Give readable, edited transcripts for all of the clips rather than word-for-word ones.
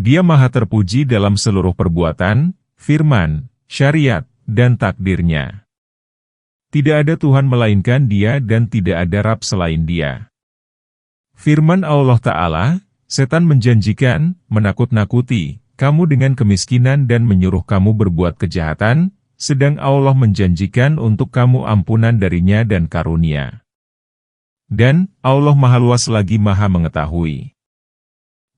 Dia maha terpuji dalam seluruh perbuatan, firman, syariat, dan takdirnya. Tidak ada Tuhan melainkan Dia dan tidak ada Rabb selain Dia. Firman Allah Ta'ala, setan menjanjikan, menakut-nakuti kamu dengan kemiskinan dan menyuruh kamu berbuat kejahatan, sedang Allah menjanjikan untuk kamu ampunan darinya dan karunia. Dan Allah Maha Luas lagi Maha Mengetahui.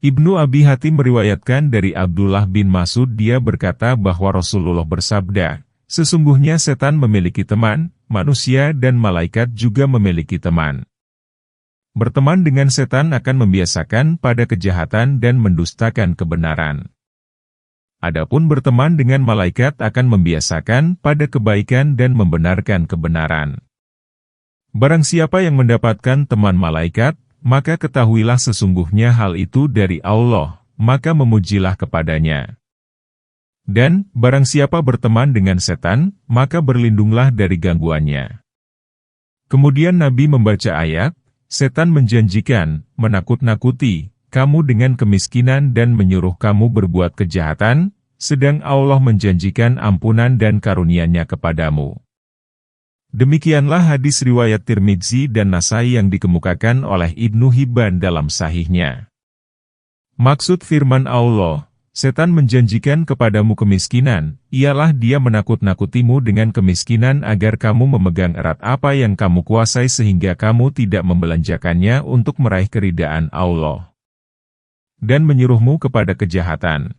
Ibnu Abi Hatim meriwayatkan dari Abdullah bin Mas'ud, dia berkata bahwa Rasulullah bersabda, sesungguhnya setan memiliki teman, manusia dan malaikat juga memiliki teman. Berteman dengan setan akan membiasakan pada kejahatan dan mendustakan kebenaran. Adapun berteman dengan malaikat akan membiasakan pada kebaikan dan membenarkan kebenaran. Barang siapa yang mendapatkan teman malaikat, maka ketahuilah sesungguhnya hal itu dari Allah, maka memujilah kepadanya. Dan, barang siapa berteman dengan setan, maka berlindunglah dari gangguannya. Kemudian Nabi membaca ayat, setan menjanjikan, menakut-nakuti kamu dengan kemiskinan dan menyuruh kamu berbuat kejahatan, sedang Allah menjanjikan ampunan dan karunia-Nya kepadamu. Demikianlah hadis riwayat Tirmidzi dan Nasai yang dikemukakan oleh Ibnu Hibban dalam sahihnya. Maksud firman Allah, setan menjanjikan kepadamu kemiskinan, ialah dia menakut-nakutimu dengan kemiskinan agar kamu memegang erat apa yang kamu kuasai sehingga kamu tidak membelanjakannya untuk meraih keridaan Allah. Dan menyuruhmu kepada kejahatan.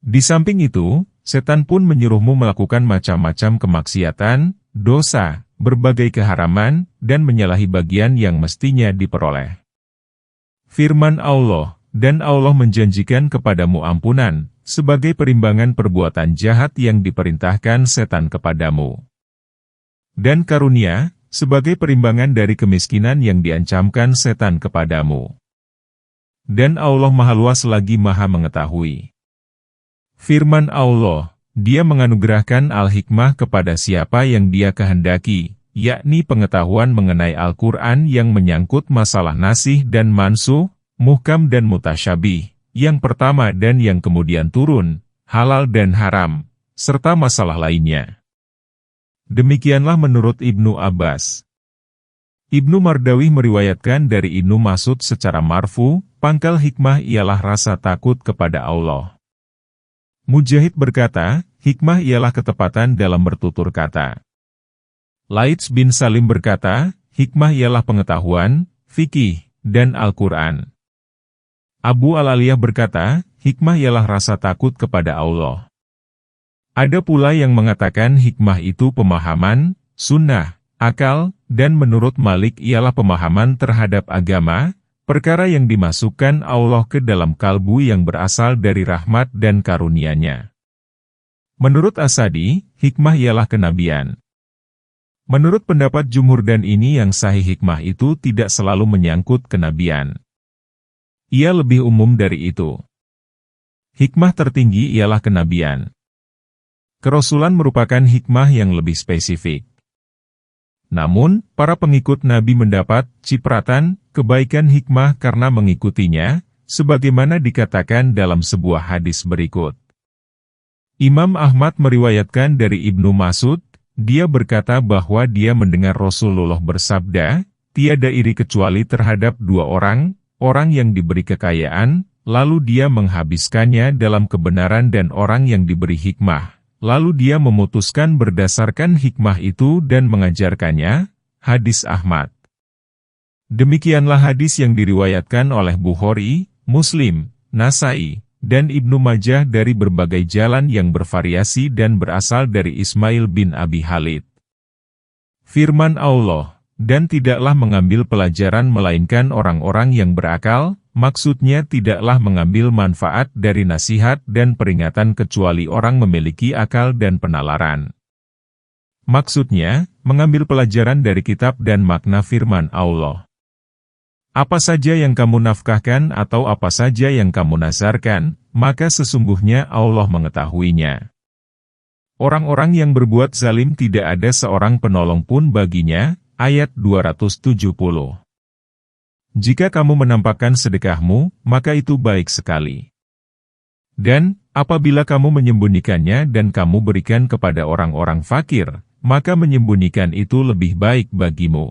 Di samping itu, setan pun menyuruhmu melakukan macam-macam kemaksiatan, dosa, berbagai keharaman, dan menyalahi bagian yang mestinya diperoleh. Firman Allah, dan Allah menjanjikan kepadamu ampunan, sebagai perimbangan perbuatan jahat yang diperintahkan setan kepadamu. Dan karunia, sebagai perimbangan dari kemiskinan yang diancamkan setan kepadamu. Dan Allah Maha Luas lagi Maha Mengetahui. Firman Allah, Dia menganugerahkan al-hikmah kepada siapa yang Dia kehendaki, yakni pengetahuan mengenai Al-Quran yang menyangkut masalah nasih dan mansuh, muhkam dan mutasyabih, yang pertama dan yang kemudian turun, halal dan haram, serta masalah lainnya. Demikianlah menurut Ibnu Abbas. Ibnu Mardawi meriwayatkan dari Ibnu Mas'ud secara marfu, pangkal hikmah ialah rasa takut kepada Allah. Mujahid berkata, hikmah ialah ketepatan dalam bertutur kata. Laits bin Salim berkata, hikmah ialah pengetahuan, fikih, dan Al-Quran. Abu Al-Aliyah berkata, hikmah ialah rasa takut kepada Allah. Ada pula yang mengatakan hikmah itu pemahaman, sunnah, akal, dan menurut Malik ialah pemahaman terhadap agama, perkara yang dimasukkan Allah ke dalam kalbu yang berasal dari rahmat dan karunia-Nya. Menurut Asadi, hikmah ialah kenabian. Menurut pendapat jumhur dan ini yang sahih, hikmah itu tidak selalu menyangkut kenabian. Ia lebih umum dari itu. Hikmah tertinggi ialah kenabian. Kerasulan merupakan hikmah yang lebih spesifik. Namun, para pengikut Nabi mendapat cipratan kebaikan hikmah karena mengikutinya, sebagaimana dikatakan dalam sebuah hadis berikut. Imam Ahmad meriwayatkan dari Ibnu Mas'ud, dia berkata bahwa dia mendengar Rasulullah bersabda, tiada iri kecuali terhadap dua orang, orang yang diberi kekayaan, lalu dia menghabiskannya dalam kebenaran dan orang yang diberi hikmah. Lalu dia memutuskan berdasarkan hikmah itu dan mengajarkannya, hadis Ahmad. Demikianlah hadis yang diriwayatkan oleh Bukhari, Muslim, Nasai, dan Ibnu Majah dari berbagai jalan yang bervariasi dan berasal dari Ismail bin Abi Khalid. Firman Allah, dan tidaklah mengambil pelajaran melainkan orang-orang yang berakal, maksudnya tidaklah mengambil manfaat dari nasihat dan peringatan kecuali orang memiliki akal dan penalaran. Maksudnya, mengambil pelajaran dari kitab dan makna firman Allah. Apa saja yang kamu nafkahkan atau apa saja yang kamu nazarkan, maka sesungguhnya Allah mengetahuinya. Orang-orang yang berbuat zalim tidak ada seorang penolong pun baginya, ayat 270. Jika kamu menampakkan sedekahmu, maka itu baik sekali. Dan, apabila kamu menyembunyikannya dan kamu berikan kepada orang-orang fakir, maka menyembunyikan itu lebih baik bagimu.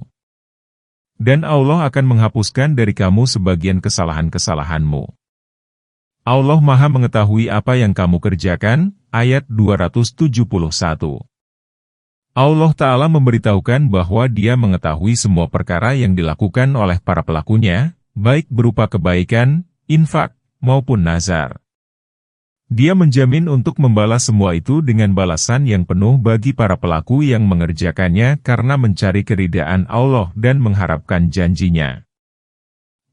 Dan Allah akan menghapuskan dari kamu sebagian kesalahan-kesalahanmu. Allah Maha mengetahui apa yang kamu kerjakan, ayat 271. Allah Ta'ala memberitahukan bahwa Dia mengetahui semua perkara yang dilakukan oleh para pelakunya, baik berupa kebaikan, infak, maupun nazar. Dia menjamin untuk membalas semua itu dengan balasan yang penuh bagi para pelaku yang mengerjakannya karena mencari keridaan Allah dan mengharapkan janjinya.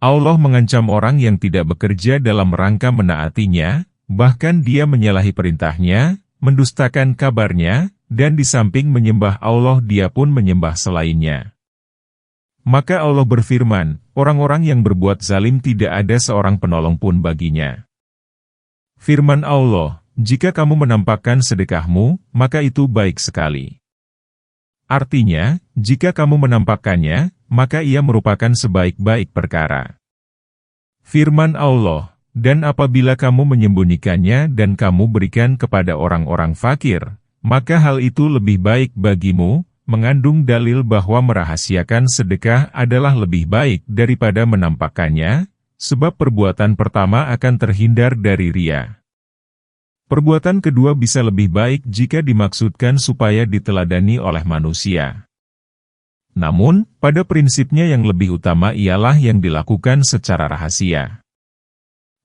Allah mengancam orang yang tidak bekerja dalam rangka menaatinya, bahkan dia menyalahi perintahnya, mendustakan kabarnya, dan di samping menyembah Allah dia pun menyembah selainnya. Maka Allah berfirman, orang-orang yang berbuat zalim tidak ada seorang penolong pun baginya. Firman Allah, jika kamu menampakkan sedekahmu, maka itu baik sekali. Artinya, jika kamu menampakkannya, maka ia merupakan sebaik-baik perkara. Firman Allah, dan apabila kamu menyembunyikannya dan kamu berikan kepada orang-orang fakir, maka hal itu lebih baik bagimu, mengandung dalil bahwa merahasiakan sedekah adalah lebih baik daripada menampakkannya, sebab perbuatan pertama akan terhindar dari ria. Perbuatan kedua bisa lebih baik jika dimaksudkan supaya diteladani oleh manusia. Namun, pada prinsipnya yang lebih utama ialah yang dilakukan secara rahasia.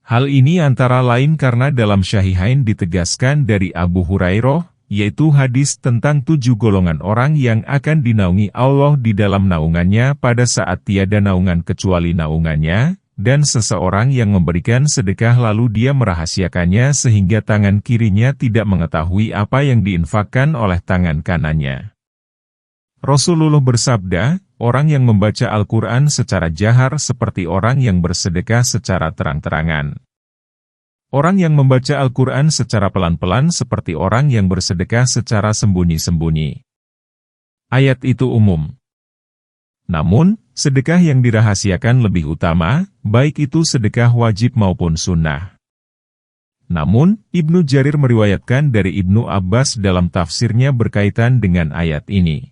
Hal ini antara lain karena dalam Syahihain ditegaskan dari Abu Hurairah, yaitu hadis tentang 7 golongan orang yang akan dinaungi Allah di dalam naungannya pada saat tiada naungan kecuali naungannya, dan seseorang yang memberikan sedekah lalu dia merahasiakannya sehingga tangan kirinya tidak mengetahui apa yang diinfakkan oleh tangan kanannya. Rasulullah bersabda, orang yang membaca Al-Quran secara jahar seperti orang yang bersedekah secara terang-terangan. Orang yang membaca Al-Quran secara pelan-pelan seperti orang yang bersedekah secara sembunyi-sembunyi. Ayat itu umum. Namun, sedekah yang dirahasiakan lebih utama, baik itu sedekah wajib maupun sunnah. Namun, Ibnu Jarir meriwayatkan dari Ibnu Abbas dalam tafsirnya berkaitan dengan ayat ini.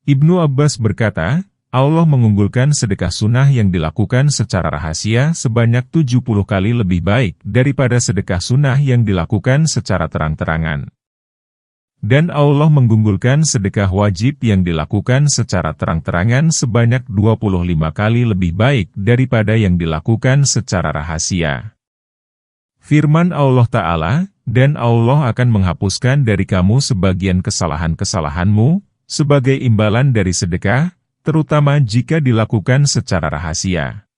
Ibnu Abbas berkata, Allah mengunggulkan sedekah sunnah yang dilakukan secara rahasia sebanyak 70 kali lebih baik daripada sedekah sunnah yang dilakukan secara terang-terangan. Dan Allah mengunggulkan sedekah wajib yang dilakukan secara terang-terangan sebanyak 25 kali lebih baik daripada yang dilakukan secara rahasia. Firman Allah Ta'ala, dan Allah akan menghapuskan dari kamu sebagian kesalahan-kesalahanmu, sebagai imbalan dari sedekah, terutama jika dilakukan secara rahasia.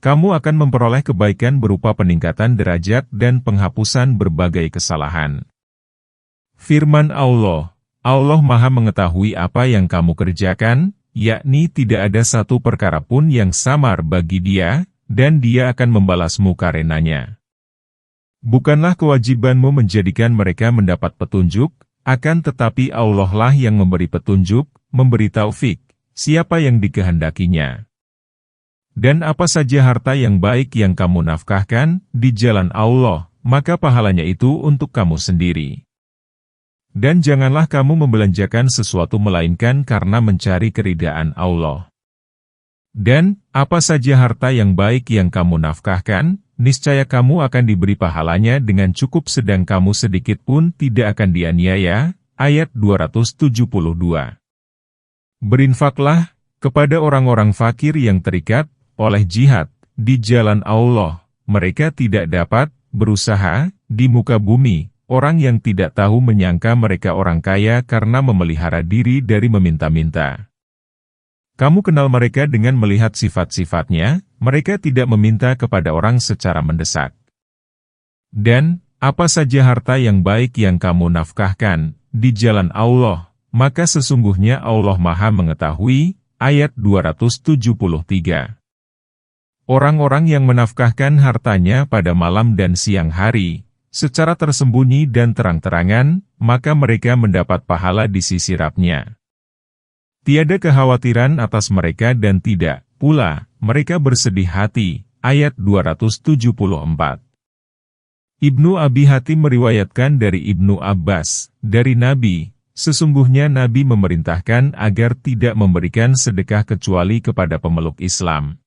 Kamu akan memperoleh kebaikan berupa peningkatan derajat dan penghapusan berbagai kesalahan. Firman Allah, Allah Maha mengetahui apa yang kamu kerjakan, yakni tidak ada satu perkara pun yang samar bagi Dia, dan Dia akan membalasmu karenanya. Bukanlah kewajibanmu menjadikan mereka mendapat petunjuk, akan tetapi Allah lah yang memberi petunjuk, memberi taufik, siapa yang dikehendakinya. Dan apa saja harta yang baik yang kamu nafkahkan, di jalan Allah, maka pahalanya itu untuk kamu sendiri. Dan janganlah kamu membelanjakan sesuatu melainkan karena mencari keridaan Allah. Dan, apa saja harta yang baik yang kamu nafkahkan, niscaya kamu akan diberi pahalanya dengan cukup sedang kamu sedikit pun tidak akan dianiaya. Ayat 272. Berinfaklah kepada orang-orang fakir yang terikat oleh jihad di jalan Allah. Mereka tidak dapat berusaha di muka bumi. Orang yang tidak tahu menyangka mereka orang kaya karena memelihara diri dari meminta-minta. Kamu kenal mereka dengan melihat sifat-sifatnya, mereka tidak meminta kepada orang secara mendesak. Dan, apa saja harta yang baik yang kamu nafkahkan, di jalan Allah, maka sesungguhnya Allah Maha mengetahui. Ayat 273. Orang-orang yang menafkahkan hartanya pada malam dan siang hari, secara tersembunyi dan terang-terangan, maka mereka mendapat pahala di sisi Rabb-Nya. Tiada kekhawatiran atas mereka dan tidak pula mereka bersedih hati. Ayat 274. Ibnu Abi Hatim meriwayatkan dari Ibnu Abbas, dari Nabi, sesungguhnya Nabi memerintahkan agar tidak memberikan sedekah kecuali kepada pemeluk Islam.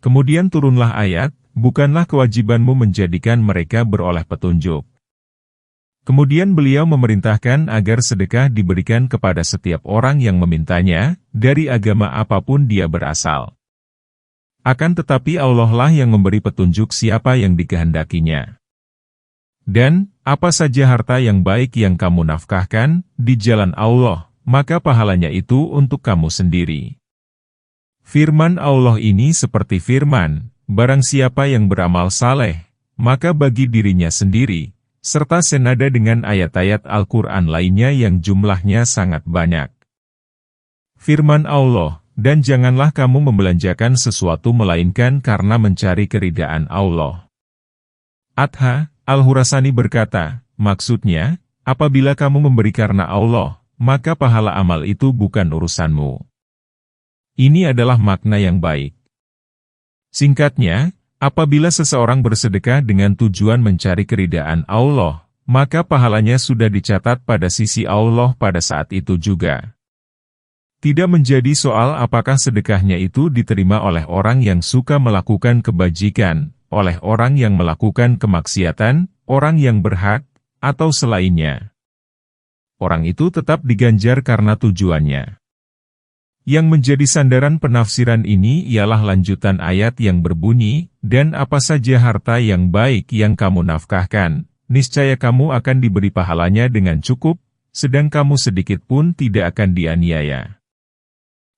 Kemudian turunlah ayat, bukanlah kewajibanmu menjadikan mereka beroleh petunjuk. Kemudian beliau memerintahkan agar sedekah diberikan kepada setiap orang yang memintanya, dari agama apapun dia berasal. Akan tetapi Allah lah yang memberi petunjuk siapa yang dikehendakinya. Dan, apa saja harta yang baik yang kamu nafkahkan, di jalan Allah, maka pahalanya itu untuk kamu sendiri. Firman Allah ini seperti firman, barang siapa yang beramal saleh, maka bagi dirinya sendiri, serta senada dengan ayat-ayat Al-Quran lainnya yang jumlahnya sangat banyak. Firman Allah, dan janganlah kamu membelanjakan sesuatu melainkan karena mencari keridaan Allah. Adha, Al-Hurasani berkata, maksudnya, apabila kamu memberi karena Allah, maka pahala amal itu bukan urusanmu. Ini adalah makna yang baik. Singkatnya, apabila seseorang bersedekah dengan tujuan mencari keridaan Allah, maka pahalanya sudah dicatat pada sisi Allah pada saat itu juga. Tidak menjadi soal apakah sedekahnya itu diterima oleh orang yang suka melakukan kebajikan, oleh orang yang melakukan kemaksiatan, orang yang berhak, atau selainnya. Orang itu tetap diganjar karena tujuannya. Yang menjadi sandaran penafsiran ini ialah lanjutan ayat yang berbunyi, dan apa saja harta yang baik yang kamu nafkahkan, niscaya kamu akan diberi pahalanya dengan cukup, sedang kamu sedikit pun tidak akan dianiaya.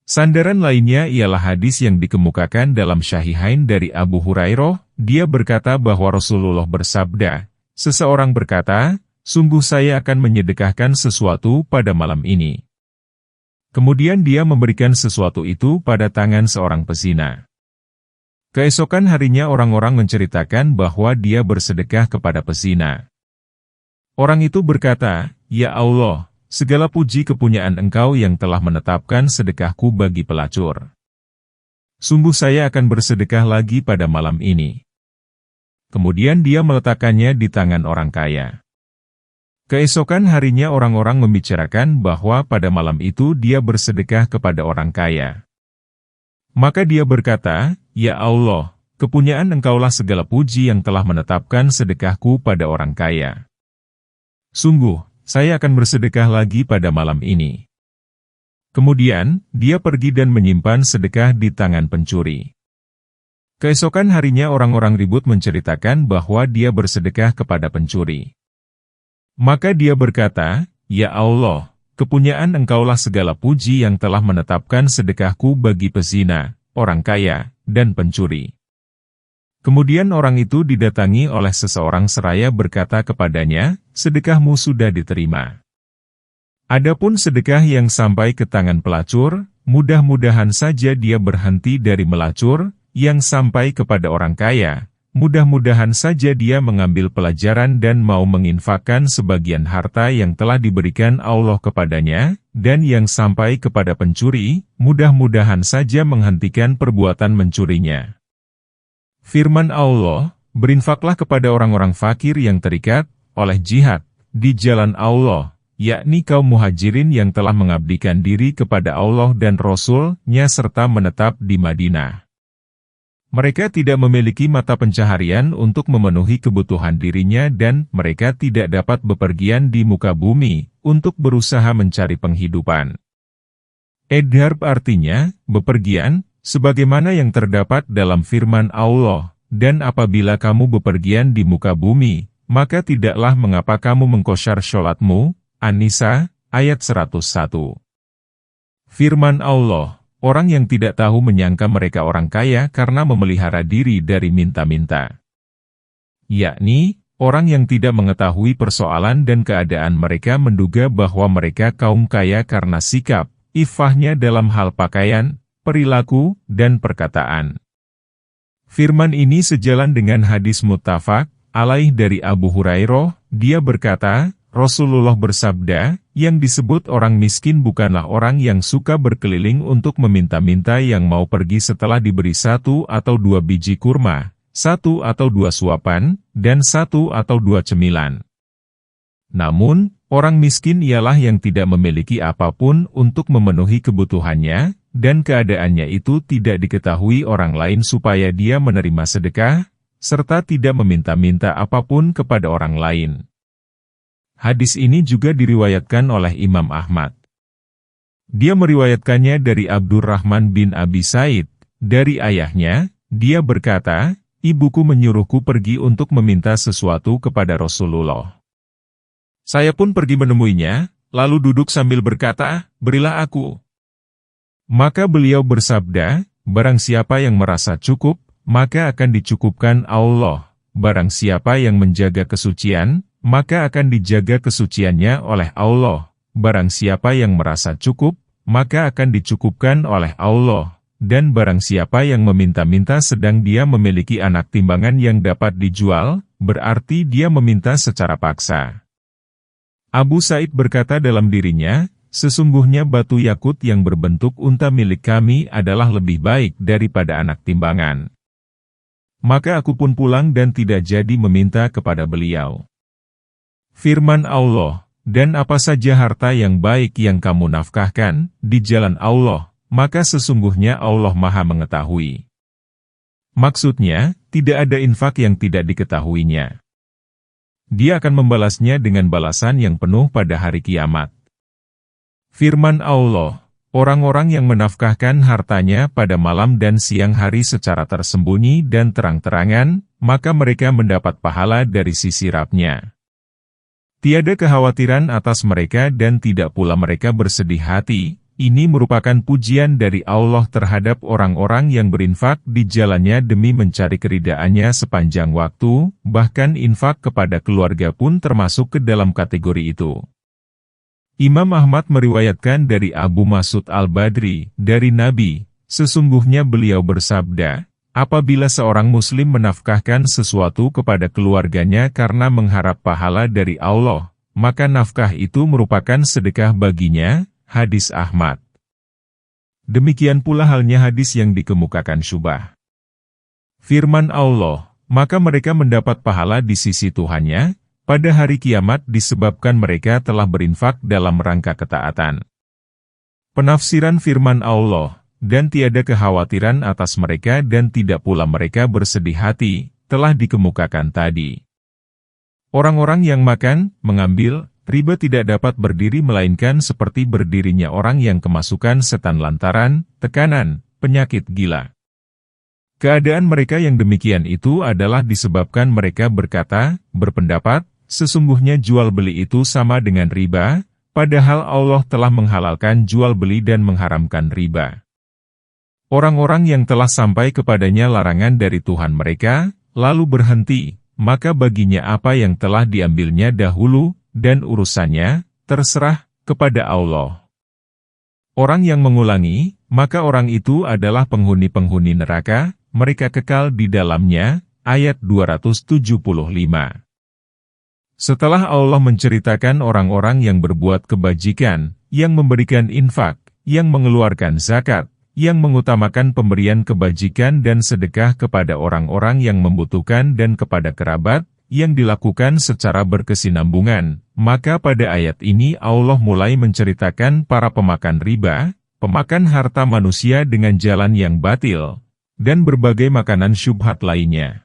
Sandaran lainnya ialah hadis yang dikemukakan dalam Syahihain dari Abu Hurairah, dia berkata bahwa Rasulullah bersabda, seseorang berkata, sungguh saya akan menyedekahkan sesuatu pada malam ini. Kemudian dia memberikan sesuatu itu pada tangan seorang pezina. Keesokan harinya orang-orang menceritakan bahwa dia bersedekah kepada pezina. Orang itu berkata, ya Allah, segala puji kepunyaan Engkau yang telah menetapkan sedekahku bagi pelacur. Sungguh saya akan bersedekah lagi pada malam ini. Kemudian dia meletakkannya di tangan orang kaya. Keesokan harinya orang-orang membicarakan bahwa pada malam itu dia bersedekah kepada orang kaya. Maka dia berkata, ya Allah, kepunyaan Engkaulah segala puji yang telah menetapkan sedekahku pada orang kaya. Sungguh, saya akan bersedekah lagi pada malam ini. Kemudian, dia pergi dan menyimpan sedekah di tangan pencuri. Keesokan harinya orang-orang ribut menceritakan bahwa dia bersedekah kepada pencuri. Maka dia berkata, ya Allah, kepunyaan Engkaulah segala puji yang telah menetapkan sedekahku bagi pezina, orang kaya, dan pencuri. Kemudian orang itu didatangi oleh seseorang seraya berkata kepadanya, sedekahmu sudah diterima. Adapun sedekah yang sampai ke tangan pelacur, mudah-mudahan saja dia berhenti dari melacur, yang sampai kepada orang kaya, mudah-mudahan saja dia mengambil pelajaran dan mau menginfakkan sebagian harta yang telah diberikan Allah kepadanya, dan yang sampai kepada pencuri, mudah-mudahan saja menghentikan perbuatan mencurinya. Firman Allah, berinfaklah kepada orang-orang fakir yang terikat oleh jihad di jalan Allah, yakni kaum muhajirin yang telah mengabdikan diri kepada Allah dan Rasul-Nya serta menetap di Madinah. Mereka tidak memiliki mata pencaharian untuk memenuhi kebutuhan dirinya dan mereka tidak dapat bepergian di muka bumi untuk berusaha mencari penghidupan. Edharb artinya, bepergian, sebagaimana yang terdapat dalam firman Allah, dan apabila kamu bepergian di muka bumi, maka tidaklah mengapa kamu mengkosyar sholatmu, An-Nisa, ayat 101. Firman Allah, orang yang tidak tahu menyangka mereka orang kaya karena memelihara diri dari minta-minta. Yakni, orang yang tidak mengetahui persoalan dan keadaan mereka menduga bahwa mereka kaum kaya karena sikap, ifahnya dalam hal pakaian, perilaku, dan perkataan. Firman ini sejalan dengan hadis muttafaq alaih dari Abu Hurairah, dia berkata, Rasulullah bersabda, yang disebut orang miskin bukanlah orang yang suka berkeliling untuk meminta-minta yang mau pergi setelah diberi 1 atau 2 biji kurma, 1 atau 2 suapan, dan 1 atau 2 cemilan. Namun, orang miskin ialah yang tidak memiliki apapun untuk memenuhi kebutuhannya, dan keadaannya itu tidak diketahui orang lain supaya dia menerima sedekah, serta tidak meminta-minta apapun kepada orang lain. Hadis ini juga diriwayatkan oleh Imam Ahmad. Dia meriwayatkannya dari Abdurrahman bin Abi Said, dari ayahnya, dia berkata, "Ibuku menyuruhku pergi untuk meminta sesuatu kepada Rasulullah. Saya pun pergi menemuinya, lalu duduk sambil berkata, 'Berilah aku.' Maka beliau bersabda, 'Barang siapa yang merasa cukup, maka akan dicukupkan Allah. Barang siapa yang menjaga kesucian, maka akan dijaga kesuciannya oleh Allah. Barang siapa yang merasa cukup, maka akan dicukupkan oleh Allah. Dan barang siapa yang meminta-minta sedang dia memiliki anak timbangan yang dapat dijual, berarti dia meminta secara paksa." Abu Said berkata dalam dirinya, "Sesungguhnya batu yakut yang berbentuk unta milik kami adalah lebih baik daripada anak timbangan." Maka aku pun pulang dan tidak jadi meminta kepada beliau. Firman Allah, "Dan apa saja harta yang baik yang kamu nafkahkan di jalan Allah, maka sesungguhnya Allah Maha mengetahui." Maksudnya, tidak ada infak yang tidak diketahuinya. Dia akan membalasnya dengan balasan yang penuh pada hari kiamat. Firman Allah, "Orang-orang yang menafkahkan hartanya pada malam dan siang hari secara tersembunyi dan terang-terangan, maka mereka mendapat pahala dari sisi Rabb-Nya. Tiada kekhawatiran atas mereka dan tidak pula mereka bersedih hati." Ini merupakan pujian dari Allah terhadap orang-orang yang berinfak di jalannya demi mencari keridhaannya sepanjang waktu, bahkan infak kepada keluarga pun termasuk ke dalam kategori itu. Imam Ahmad meriwayatkan dari Abu Mas'ud Al-Badri, dari Nabi, sesungguhnya beliau bersabda, "Apabila seorang muslim menafkahkan sesuatu kepada keluarganya karena mengharap pahala dari Allah, maka nafkah itu merupakan sedekah baginya." Hadis Ahmad. Demikian pula halnya hadis yang dikemukakan Syubah. Firman Allah, "Maka mereka mendapat pahala di sisi Tuhannya, pada hari kiamat disebabkan mereka telah berinfak dalam rangka ketaatan." Penafsiran firman Allah, "Dan tiada kekhawatiran atas mereka dan tidak pula mereka bersedih hati," telah dikemukakan tadi. Orang-orang yang makan, mengambil, riba tidak dapat berdiri melainkan seperti berdirinya orang yang kemasukan setan lantaran tekanan, penyakit gila. Keadaan mereka yang demikian itu adalah disebabkan mereka berpendapat, sesungguhnya jual beli itu sama dengan riba, padahal Allah telah menghalalkan jual beli dan mengharamkan riba. Orang-orang yang telah sampai kepadanya larangan dari Tuhan mereka, lalu berhenti, maka baginya apa yang telah diambilnya dahulu, dan urusannya terserah kepada Allah. Orang yang mengulangi, maka orang itu adalah penghuni-penghuni neraka, mereka kekal di dalamnya. Ayat 275. Setelah Allah menceritakan orang-orang yang berbuat kebajikan, yang memberikan infak, yang mengeluarkan zakat, yang mengutamakan pemberian kebajikan dan sedekah kepada orang-orang yang membutuhkan dan kepada kerabat, yang dilakukan secara berkesinambungan, maka pada ayat ini Allah mulai menceritakan para pemakan riba, pemakan harta manusia dengan jalan yang batil, dan berbagai makanan syubhat lainnya.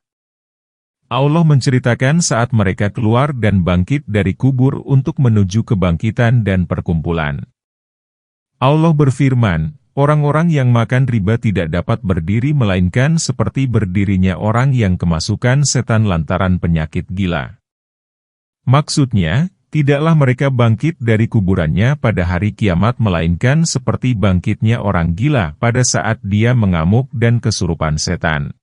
Allah menceritakan saat mereka keluar dan bangkit dari kubur untuk menuju kebangkitan dan perkumpulan. Allah berfirman, "Orang-orang yang makan riba tidak dapat berdiri melainkan seperti berdirinya orang yang kemasukan setan lantaran penyakit gila." Maksudnya, tidaklah mereka bangkit dari kuburannya pada hari kiamat melainkan seperti bangkitnya orang gila pada saat dia mengamuk dan kesurupan setan.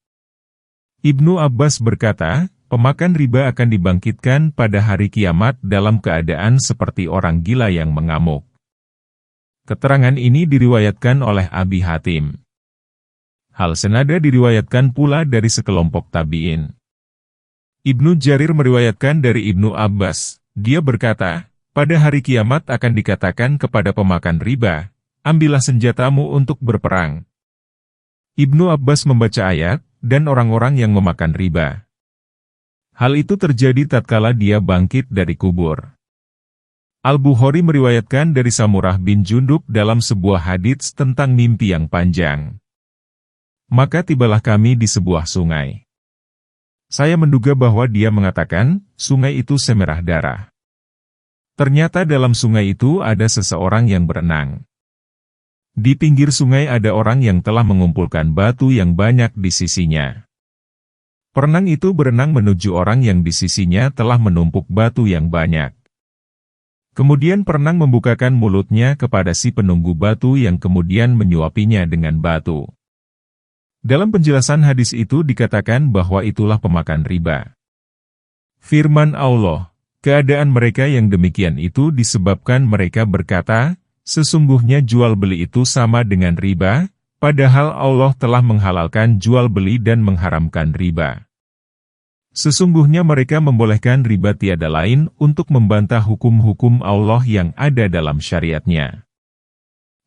Ibnu Abbas berkata, pemakan riba akan dibangkitkan pada hari kiamat dalam keadaan seperti orang gila yang mengamuk. Keterangan ini diriwayatkan oleh Abi Hatim. Hal senada diriwayatkan pula dari sekelompok tabi'in. Ibnu Jarir meriwayatkan dari Ibnu Abbas, dia berkata, pada hari kiamat akan dikatakan kepada pemakan riba, ambillah senjatamu untuk berperang. Ibnu Abbas membaca ayat, dan orang-orang yang memakan riba. Hal itu terjadi tatkala dia bangkit dari kubur. Al-Bukhari meriwayatkan dari Samurah bin Jundub dalam sebuah hadits tentang mimpi yang panjang. Maka tibalah kami di sebuah sungai. Saya menduga bahwa dia mengatakan, sungai itu semerah darah. Ternyata dalam sungai itu ada seseorang yang berenang. Di pinggir sungai ada orang yang telah mengumpulkan batu yang banyak di sisinya. Perenang itu berenang menuju orang yang di sisinya telah menumpuk batu yang banyak. Kemudian perenang membukakan mulutnya kepada si penunggu batu yang kemudian menyuapinya dengan batu. Dalam penjelasan hadis itu dikatakan bahwa itulah pemakan riba. Firman Allah, keadaan mereka yang demikian itu disebabkan mereka berkata, sesungguhnya jual beli itu sama dengan riba, padahal Allah telah menghalalkan jual beli dan mengharamkan riba. Sesungguhnya mereka membolehkan riba tiada lain untuk membantah hukum-hukum Allah yang ada dalam syariatnya.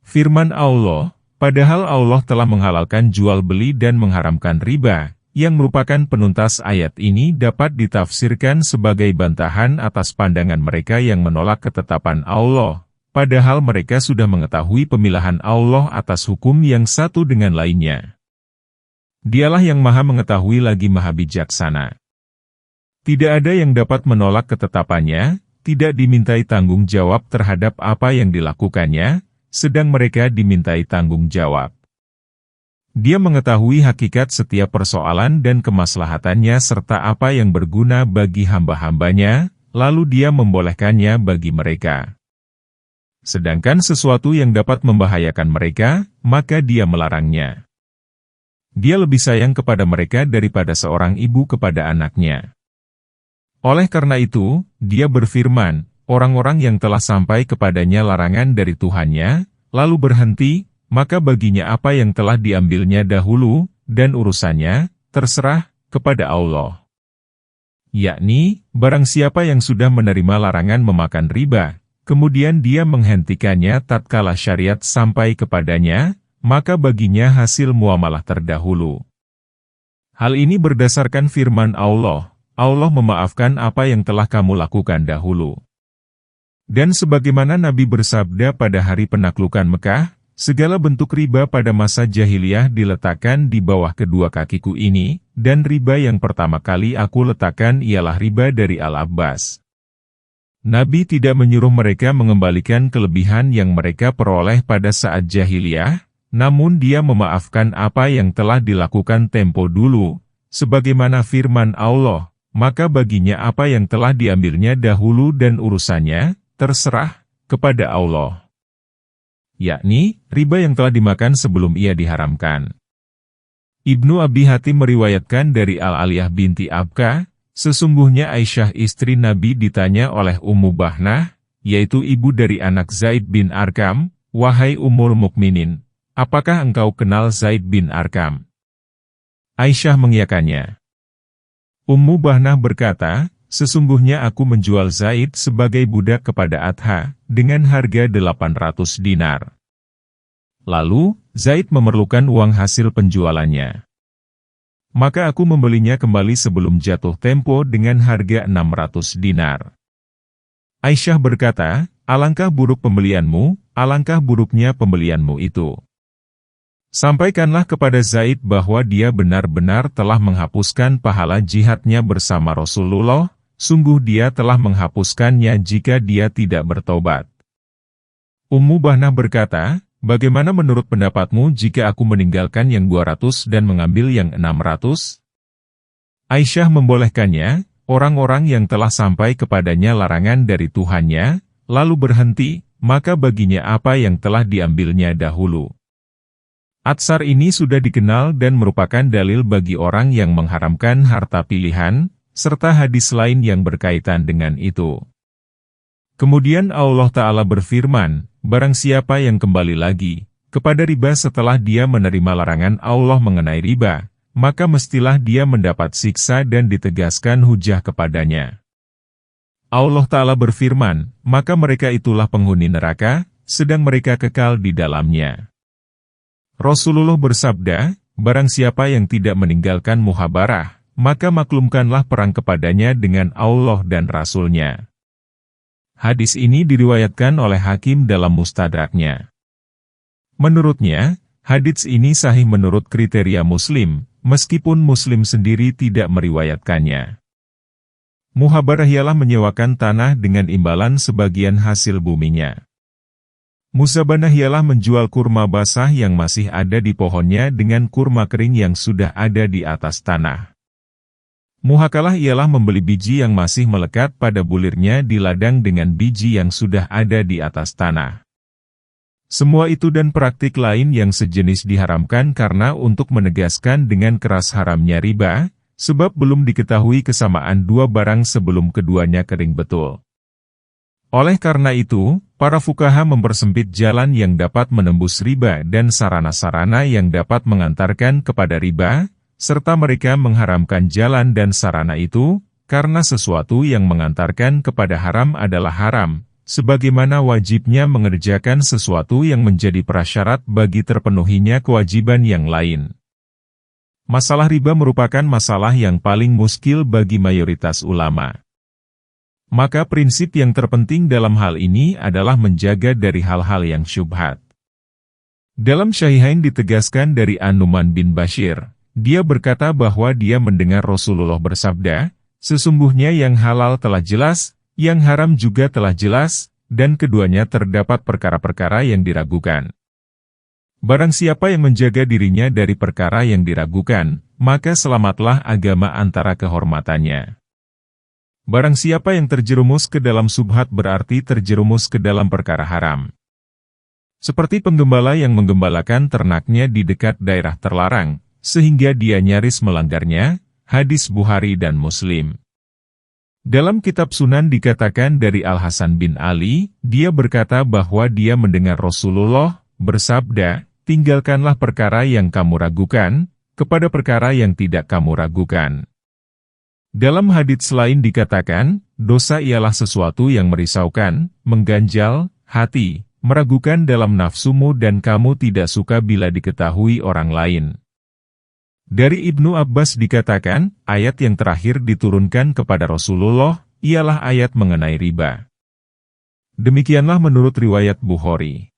Firman Allah, padahal Allah telah menghalalkan jual beli dan mengharamkan riba, yang merupakan penuntas ayat ini dapat ditafsirkan sebagai bantahan atas pandangan mereka yang menolak ketetapan Allah, padahal mereka sudah mengetahui pemilahan Allah atas hukum yang satu dengan lainnya. Dialah yang maha mengetahui lagi maha bijaksana. Tidak ada yang dapat menolak ketetapannya, tidak dimintai tanggung jawab terhadap apa yang dilakukannya, sedang mereka dimintai tanggung jawab. Dia mengetahui hakikat setiap persoalan dan kemaslahatannya serta apa yang berguna bagi hamba-hambanya, lalu dia membolehkannya bagi mereka. Sedangkan sesuatu yang dapat membahayakan mereka, maka dia melarangnya. Dia lebih sayang kepada mereka daripada seorang ibu kepada anaknya. Oleh karena itu, dia berfirman, orang-orang yang telah sampai kepadanya larangan dari Tuhannya, lalu berhenti, maka baginya apa yang telah diambilnya dahulu, dan urusannya, terserah, kepada Allah. Yakni, barang siapa yang sudah menerima larangan memakan riba, kemudian dia menghentikannya tatkala syariat sampai kepadanya, maka baginya hasil muamalah terdahulu. Hal ini berdasarkan firman Allah, Allah memaafkan apa yang telah kamu lakukan dahulu. Dan sebagaimana Nabi bersabda pada hari penaklukan Mekah, segala bentuk riba pada masa jahiliyah diletakkan di bawah kedua kakiku ini, dan riba yang pertama kali aku letakkan ialah riba dari Al-Abbas. Nabi tidak menyuruh mereka mengembalikan kelebihan yang mereka peroleh pada saat jahiliyah, namun dia memaafkan apa yang telah dilakukan tempo dulu, sebagaimana firman Allah, maka baginya apa yang telah diambilnya dahulu dan urusannya, terserah, kepada Allah. Yakni, riba yang telah dimakan sebelum ia diharamkan. Ibnu Abi Hatim meriwayatkan dari Al-Aliyah binti Abka, sesungguhnya Aisyah istri Nabi ditanya oleh Ummu Bahnah, yaitu ibu dari anak Zaid bin Arqam, wahai Ummul Mukminin, apakah engkau kenal Zaid bin Arqam? Aisyah mengiyakannya. Ummu Bahnah berkata, sesungguhnya aku menjual Zaid sebagai budak kepada Atha, dengan harga 800 dinar. Lalu, Zaid memerlukan uang hasil penjualannya. Maka aku membelinya kembali sebelum jatuh tempo dengan harga 600 dinar. Aisyah berkata, alangkah buruk pembelianmu, alangkah buruknya pembelianmu itu. Sampaikanlah kepada Zaid bahwa dia benar-benar telah menghapuskan pahala jihadnya bersama Rasulullah, sungguh dia telah menghapuskannya jika dia tidak bertobat. Ummu Bahnah berkata, bagaimana menurut pendapatmu jika aku meninggalkan yang 200 dan mengambil yang 600? Aisyah membolehkannya, orang-orang yang telah sampai kepadanya larangan dari Tuhannya, lalu berhenti, maka baginya apa yang telah diambilnya dahulu. Atsar ini sudah dikenal dan merupakan dalil bagi orang yang mengharamkan harta pilihan, serta hadis lain yang berkaitan dengan itu. Kemudian Allah Ta'ala berfirman, barang siapa yang kembali lagi kepada riba setelah dia menerima larangan Allah mengenai riba, maka mestilah dia mendapat siksa dan ditegaskan hujah kepadanya. Allah Ta'ala berfirman, maka mereka itulah penghuni neraka, sedang mereka kekal di dalamnya. Rasulullah bersabda, barang siapa yang tidak meninggalkan muhabarah, maka maklumkanlah perang kepadanya dengan Allah dan Rasul-Nya. Hadis ini diriwayatkan oleh Hakim dalam Mustadraknya. Menurutnya, hadits ini sahih menurut kriteria Muslim, meskipun Muslim sendiri tidak meriwayatkannya. Muhabarah ialah menyewakan tanah dengan imbalan sebagian hasil buminya. Musabanah ialah menjual kurma basah yang masih ada di pohonnya dengan kurma kering yang sudah ada di atas tanah. Muhakalah ialah membeli biji yang masih melekat pada bulirnya di ladang dengan biji yang sudah ada di atas tanah. Semua itu dan praktik lain yang sejenis diharamkan karena untuk menegaskan dengan keras haramnya riba, sebab belum diketahui kesamaan dua barang sebelum keduanya kering betul. Oleh karena itu, para fuqaha mempersempit jalan yang dapat menembus riba dan sarana-sarana yang dapat mengantarkan kepada riba, serta mereka mengharamkan jalan dan sarana itu, karena sesuatu yang mengantarkan kepada haram adalah haram, sebagaimana wajibnya mengerjakan sesuatu yang menjadi prasyarat bagi terpenuhinya kewajiban yang lain. Masalah riba merupakan masalah yang paling muskil bagi mayoritas ulama. Maka prinsip yang terpenting dalam hal ini adalah menjaga dari hal-hal yang syubhat. Dalam Syahihain ditegaskan dari An-Nu'man bin Bashir, dia berkata bahwa dia mendengar Rasulullah bersabda, "Sesungguhnya yang halal telah jelas, yang haram juga telah jelas, dan keduanya terdapat perkara-perkara yang diragukan. Barang siapa yang menjaga dirinya dari perkara yang diragukan, maka selamatlah agama antara kehormatannya. Barang siapa yang terjerumus ke dalam subhat berarti terjerumus ke dalam perkara haram. Seperti penggembala yang menggembalakan ternaknya di dekat daerah terlarang, sehingga dia nyaris melanggarnya." Hadis Bukhari dan Muslim. Dalam kitab Sunan dikatakan dari Al-Hasan bin Ali, dia berkata bahwa dia mendengar Rasulullah bersabda, "Tinggalkanlah perkara yang kamu ragukan, kepada perkara yang tidak kamu ragukan." Dalam hadits lain dikatakan, dosa ialah sesuatu yang merisaukan, mengganjal hati, meragukan dalam nafsumu dan kamu tidak suka bila diketahui orang lain. Dari Ibnu Abbas dikatakan, ayat yang terakhir diturunkan kepada Rasulullah, ialah ayat mengenai riba. Demikianlah menurut riwayat Bukhari.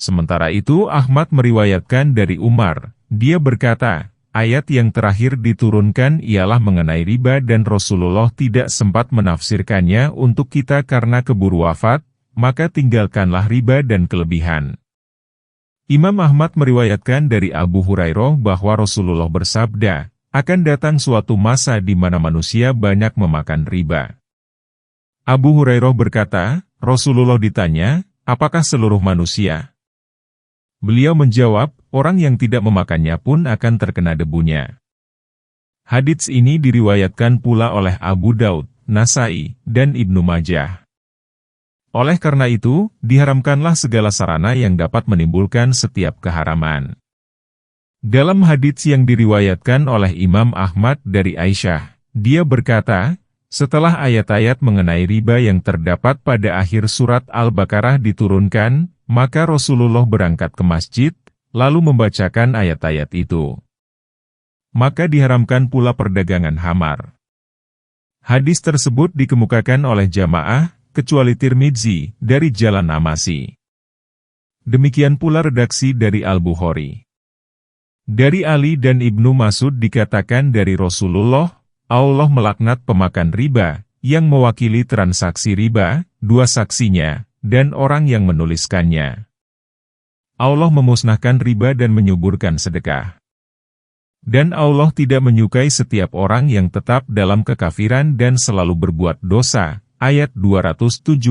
Sementara itu Ahmad meriwayatkan dari Umar, dia berkata, ayat yang terakhir diturunkan ialah mengenai riba dan Rasulullah tidak sempat menafsirkannya untuk kita karena keburu wafat, maka tinggalkanlah riba dan kelebihan. Imam Ahmad meriwayatkan dari Abu Hurairah bahwa Rasulullah bersabda, akan datang suatu masa di mana manusia banyak memakan riba. Abu Hurairah berkata, Rasulullah ditanya, apakah seluruh manusia? Beliau menjawab, orang yang tidak memakannya pun akan terkena debunya. Hadits ini diriwayatkan pula oleh Abu Daud, Nasai, dan Ibnu Majah. Oleh karena itu, diharamkanlah segala sarana yang dapat menimbulkan setiap keharaman. Dalam hadits yang diriwayatkan oleh Imam Ahmad dari Aisyah, dia berkata, setelah ayat-ayat mengenai riba yang terdapat pada akhir surat Al-Baqarah diturunkan, maka Rasulullah berangkat ke masjid, lalu membacakan ayat-ayat itu. Maka diharamkan pula perdagangan khamar. Hadis tersebut dikemukakan oleh jamaah, kecuali Tirmidzi, dari Jalan Amasi. Demikian pula redaksi dari Al-Bukhari. Dari Ali dan Ibnu Mas'ud dikatakan dari Rasulullah, Allah melaknat pemakan riba, yang mewakili transaksi riba, dua saksinya, dan orang yang menuliskannya. Allah memusnahkan riba dan menyuburkan sedekah. Dan Allah tidak menyukai setiap orang yang tetap dalam kekafiran dan selalu berbuat dosa. Ayat 276.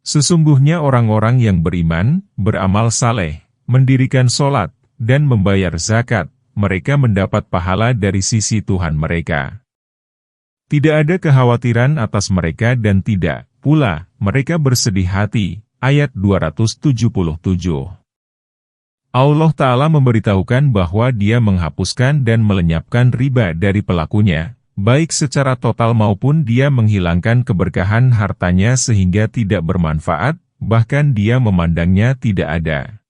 Sesungguhnya orang-orang yang beriman, beramal saleh, mendirikan sholat, dan membayar zakat, mereka mendapat pahala dari sisi Tuhan mereka. Tidak ada kekhawatiran atas mereka dan tidak pula mereka bersedih hati. Ayat 277. Allah Ta'ala memberitahukan bahwa Dia menghapuskan dan melenyapkan riba dari pelakunya, baik secara total maupun dia menghilangkan keberkahan hartanya sehingga tidak bermanfaat, bahkan dia memandangnya tidak ada.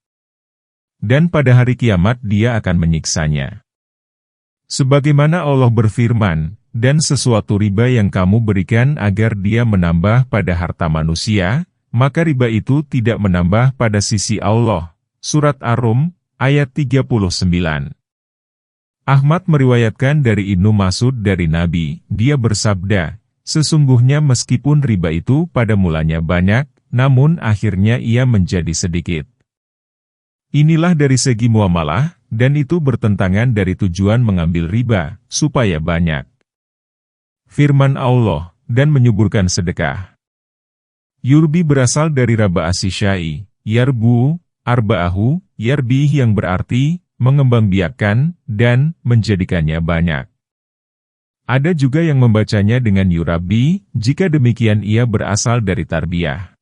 dan pada hari kiamat Dia akan menyiksanya. Sebagaimana Allah berfirman, dan sesuatu riba yang kamu berikan agar dia menambah pada harta manusia, maka riba itu tidak menambah pada sisi Allah. Surat Ar-Rum, ayat 39. Ahmad meriwayatkan dari Ibnu Mas'ud dari Nabi, dia bersabda, sesungguhnya meskipun riba itu pada mulanya banyak, namun akhirnya ia menjadi sedikit. Inilah dari segi muamalah, dan itu bertentangan dari tujuan mengambil riba, supaya banyak. Firman Allah, dan menyuburkan sedekah. Yurbi berasal dari raba asisyai, yarbu, arba'ahu, yarbih yang berarti, mengembangbiakkan, dan menjadikannya banyak. Ada juga yang membacanya dengan yurabi, jika demikian ia berasal dari tarbiyah.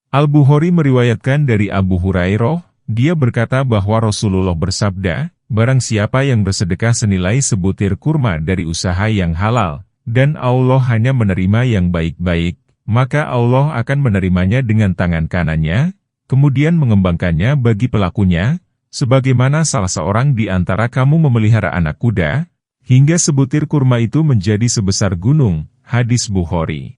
Al-Bukhari meriwayatkan dari Abu Hurairah, dia berkata bahwa Rasulullah bersabda, barang siapa yang bersedekah senilai sebutir kurma dari usaha yang halal, dan Allah hanya menerima yang baik-baik, maka Allah akan menerimanya dengan tangan kanannya, kemudian mengembangkannya bagi pelakunya, sebagaimana salah seorang di antara kamu memelihara anak kuda, hingga sebutir kurma itu menjadi sebesar gunung. Hadis Bukhari.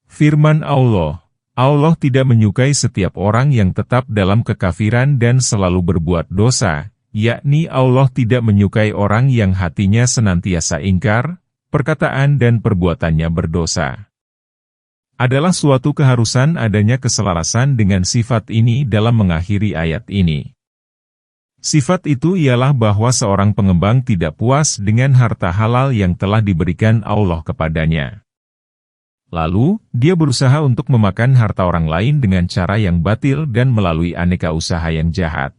Firman Allah, Allah tidak menyukai setiap orang yang tetap dalam kekafiran dan selalu berbuat dosa, yakni Allah tidak menyukai orang yang hatinya senantiasa ingkar, perkataan dan perbuatannya berdosa. Adalah suatu keharusan adanya keselarasan dengan sifat ini dalam mengakhiri ayat ini. Sifat itu ialah bahwa seorang pengembang tidak puas dengan harta halal yang telah diberikan Allah kepadanya. Lalu, dia berusaha untuk memakan harta orang lain dengan cara yang batil dan melalui aneka usaha yang jahat.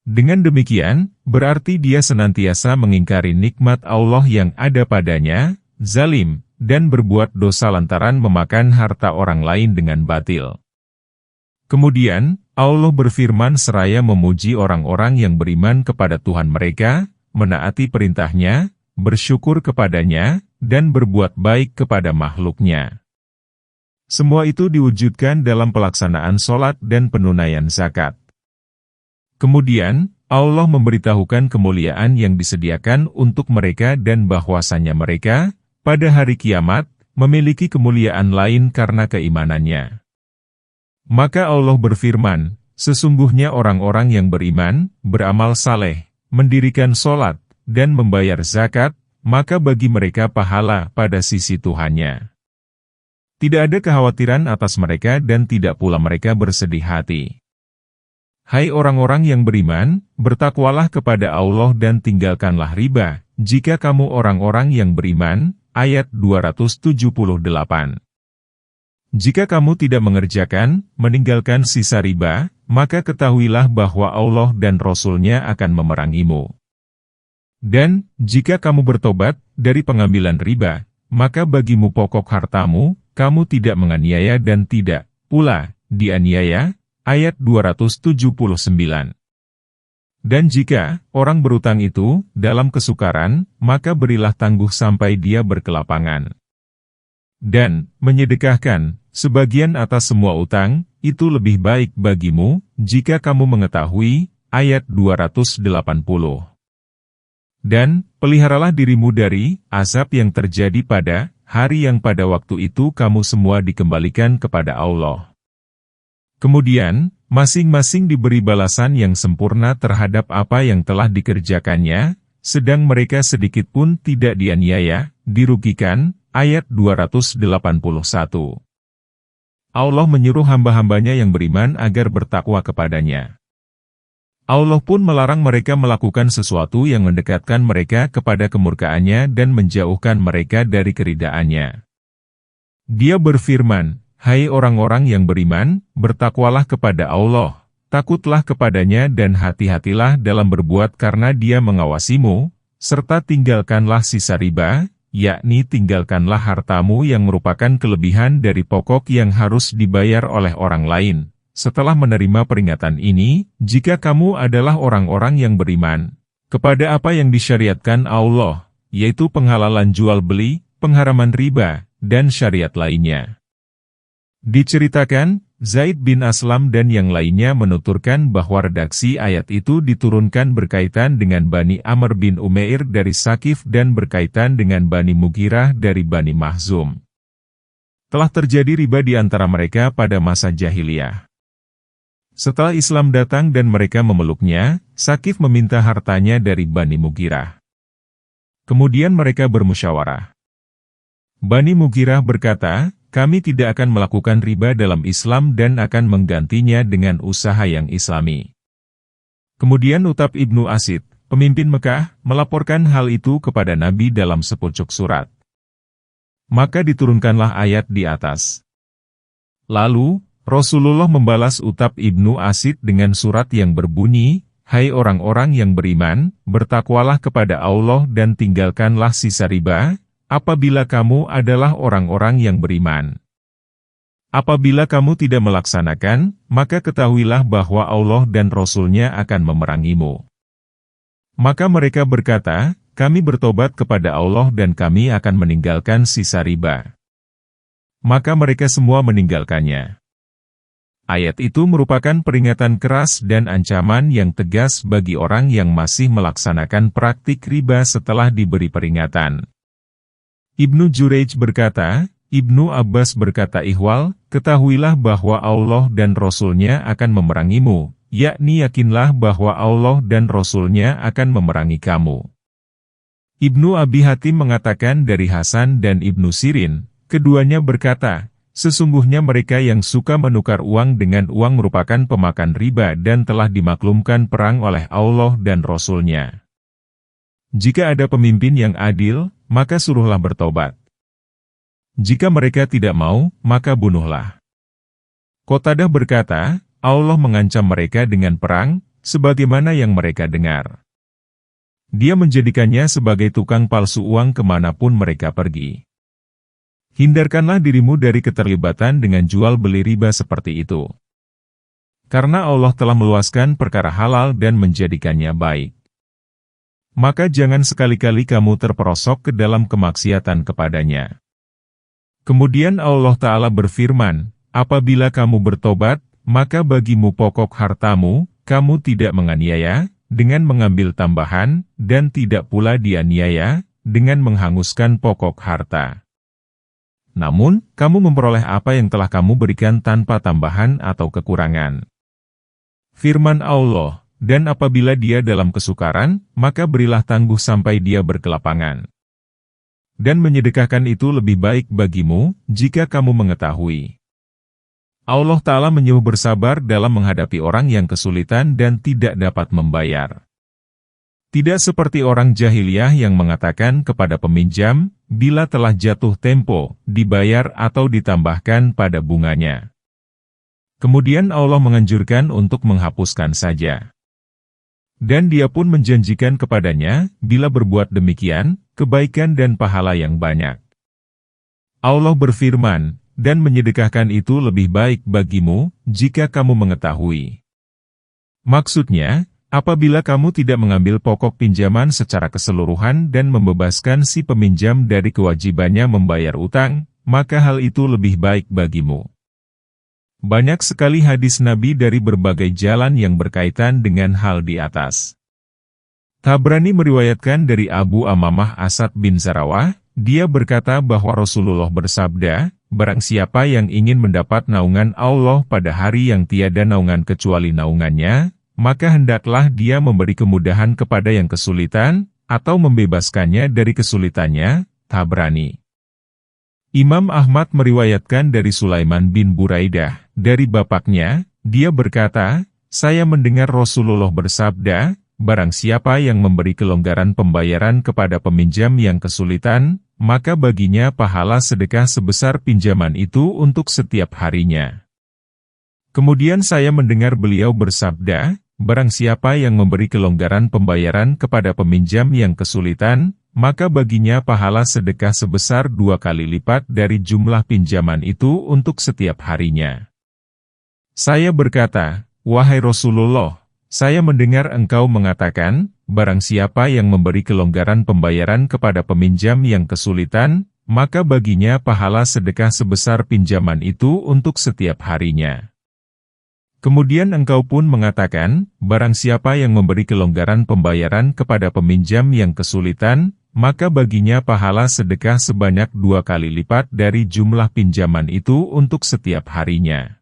Dengan demikian, berarti dia senantiasa mengingkari nikmat Allah yang ada padanya, zalim, dan berbuat dosa lantaran memakan harta orang lain dengan batil. Kemudian, Allah berfirman seraya memuji orang-orang yang beriman kepada Tuhan mereka, menaati perintahnya, bersyukur kepadanya, dan berbuat baik kepada makhluknya. Semua itu diwujudkan dalam pelaksanaan sholat dan penunaian zakat. Kemudian, Allah memberitahukan kemuliaan yang disediakan untuk mereka dan bahwasannya mereka, pada hari kiamat, memiliki kemuliaan lain karena keimanannya. Maka Allah berfirman, sesungguhnya orang-orang yang beriman, beramal saleh, mendirikan sholat, dan membayar zakat, maka bagi mereka pahala pada sisi Tuhannya. Tidak ada kekhawatiran atas mereka dan tidak pula mereka bersedih hati. Hai orang-orang yang beriman, bertakwalah kepada Allah dan tinggalkanlah riba, jika kamu orang-orang yang beriman. Ayat 278. Jika kamu tidak mengerjakan, meninggalkan sisa riba, maka ketahuilah bahwa Allah dan Rasul-Nya akan memerangimu. Dan, jika kamu bertobat dari pengambilan riba, maka bagimu pokok hartamu, kamu tidak menganiaya dan tidak pula dianiaya. Ayat 279. Dan jika orang berutang itu dalam kesukaran, maka berilah tangguh sampai dia berkelapangan. Dan menyedekahkan sebagian atas semua utang, itu lebih baik bagimu, jika kamu mengetahui. Ayat 280. Dan peliharalah dirimu dari azab yang terjadi pada hari yang pada waktu itu kamu semua dikembalikan kepada Allah. Kemudian, masing-masing diberi balasan yang sempurna terhadap apa yang telah dikerjakannya, sedang mereka sedikit pun tidak dianiaya, dirugikan. Ayat 281. Allah menyuruh hamba-hambanya yang beriman agar bertakwa kepadanya. Allah pun melarang mereka melakukan sesuatu yang mendekatkan mereka kepada kemurkaannya dan menjauhkan mereka dari keridaannya. Dia berfirman, hai orang-orang yang beriman, bertakwalah kepada Allah, takutlah kepadanya dan hati-hatilah dalam berbuat karena Dia mengawasimu, serta tinggalkanlah sisa riba, yakni tinggalkanlah hartamu yang merupakan kelebihan dari pokok yang harus dibayar oleh orang lain. Setelah menerima peringatan ini, jika kamu adalah orang-orang yang beriman, kepada apa yang disyariatkan Allah, yaitu penghalalan jual beli, pengharaman riba, dan syariat lainnya. Diceritakan, Zaid bin Aslam dan yang lainnya menuturkan bahwa redaksi ayat itu diturunkan berkaitan dengan Bani Amr bin Umair dari Sakif dan berkaitan dengan Bani Mughirah dari Bani Mahzum. Telah terjadi riba di antara mereka pada masa jahiliyah. Setelah Islam datang dan mereka memeluknya, Sakif meminta hartanya dari Bani Mughirah. Kemudian mereka bermusyawarah. Bani Mughirah berkata, kami tidak akan melakukan riba dalam Islam dan akan menggantinya dengan usaha yang islami. Kemudian Utab ibnu Asid, pemimpin Mekah, melaporkan hal itu kepada Nabi dalam sepucuk surat. Maka diturunkanlah ayat di atas. Lalu, Rasulullah membalas Utab ibnu Asid dengan surat yang berbunyi, hai orang-orang yang beriman, bertakwalah kepada Allah dan tinggalkanlah sisa riba, apabila kamu adalah orang-orang yang beriman. Apabila kamu tidak melaksanakan, maka ketahuilah bahwa Allah dan Rasul-Nya akan memerangimu. Maka mereka berkata, kami bertobat kepada Allah dan kami akan meninggalkan sisa riba. Maka mereka semua meninggalkannya. Ayat itu merupakan peringatan keras dan ancaman yang tegas bagi orang yang masih melaksanakan praktik riba setelah diberi peringatan. Ibnu Jurayj berkata, Ibnu Abbas berkata ihwal, ketahuilah bahwa Allah dan Rasul-Nya akan memerangimu, yakni yakinlah bahwa Allah dan Rasul-Nya akan memerangi kamu. Ibnu Abi Hatim mengatakan dari Hasan dan Ibnu Sirin, keduanya berkata, sesungguhnya mereka yang suka menukar uang dengan uang merupakan pemakan riba dan telah dimaklumkan perang oleh Allah dan Rasul-Nya. Jika ada pemimpin yang adil, maka suruhlah bertobat. Jika mereka tidak mau, maka bunuhlah. Qatadah berkata, Allah mengancam mereka dengan perang, sebagaimana yang mereka dengar. Dia menjadikannya sebagai tukang palsu uang kemanapun mereka pergi. Hindarkanlah dirimu dari keterlibatan dengan jual beli riba seperti itu. Karena Allah telah meluaskan perkara halal dan menjadikannya baik. Maka jangan sekali-kali kamu terperosok ke dalam kemaksiatan kepadanya. Kemudian Allah Ta'ala berfirman, apabila kamu bertobat, maka bagimu pokok hartamu, kamu tidak menganiaya, dengan mengambil tambahan, dan tidak pula dianiaya, dengan menghanguskan pokok harta. Namun, kamu memperoleh apa yang telah kamu berikan tanpa tambahan atau kekurangan. Firman Allah, dan apabila dia dalam kesukaran, maka berilah tangguh sampai dia berkelapangan. Dan menyedekahkan itu lebih baik bagimu, jika kamu mengetahui. Allah Ta'ala menyuruh bersabar dalam menghadapi orang yang kesulitan dan tidak dapat membayar. Tidak seperti orang jahiliyah yang mengatakan kepada peminjam, bila telah jatuh tempo, dibayar atau ditambahkan pada bunganya. Kemudian Allah menganjurkan untuk menghapuskan saja. Dan dia pun menjanjikan kepadanya, bila berbuat demikian, kebaikan dan pahala yang banyak. Allah berfirman, dan menyedekahkan itu lebih baik bagimu, jika kamu mengetahui. Maksudnya, apabila kamu tidak mengambil pokok pinjaman secara keseluruhan dan membebaskan si peminjam dari kewajibannya membayar utang, maka hal itu lebih baik bagimu. Banyak sekali hadis Nabi dari berbagai jalan yang berkaitan dengan hal di atas. Tabrani meriwayatkan dari Abu Amamah Asad bin Zarawah, dia berkata bahwa Rasulullah bersabda, barang siapa yang ingin mendapat naungan Allah pada hari yang tiada naungan kecuali naungannya, maka hendaklah dia memberi kemudahan kepada yang kesulitan, atau membebaskannya dari kesulitannya. Tabrani. Imam Ahmad meriwayatkan dari Sulaiman bin Buraidah, dari bapaknya, dia berkata, saya mendengar Rasulullah bersabda, barang siapa yang memberi kelonggaran pembayaran kepada peminjam yang kesulitan, maka baginya pahala sedekah sebesar pinjaman itu untuk setiap harinya. Kemudian saya mendengar beliau bersabda, barang siapa yang memberi kelonggaran pembayaran kepada peminjam yang kesulitan, maka baginya pahala sedekah sebesar 2 kali lipat dari jumlah pinjaman itu untuk setiap harinya. Saya berkata, wahai Rasulullah, saya mendengar engkau mengatakan, barang siapa yang memberi kelonggaran pembayaran kepada peminjam yang kesulitan, maka baginya pahala sedekah sebesar pinjaman itu untuk setiap harinya. Kemudian engkau pun mengatakan, barang siapa yang memberi kelonggaran pembayaran kepada peminjam yang kesulitan, maka baginya pahala sedekah sebanyak 2 kali lipat dari jumlah pinjaman itu untuk setiap harinya.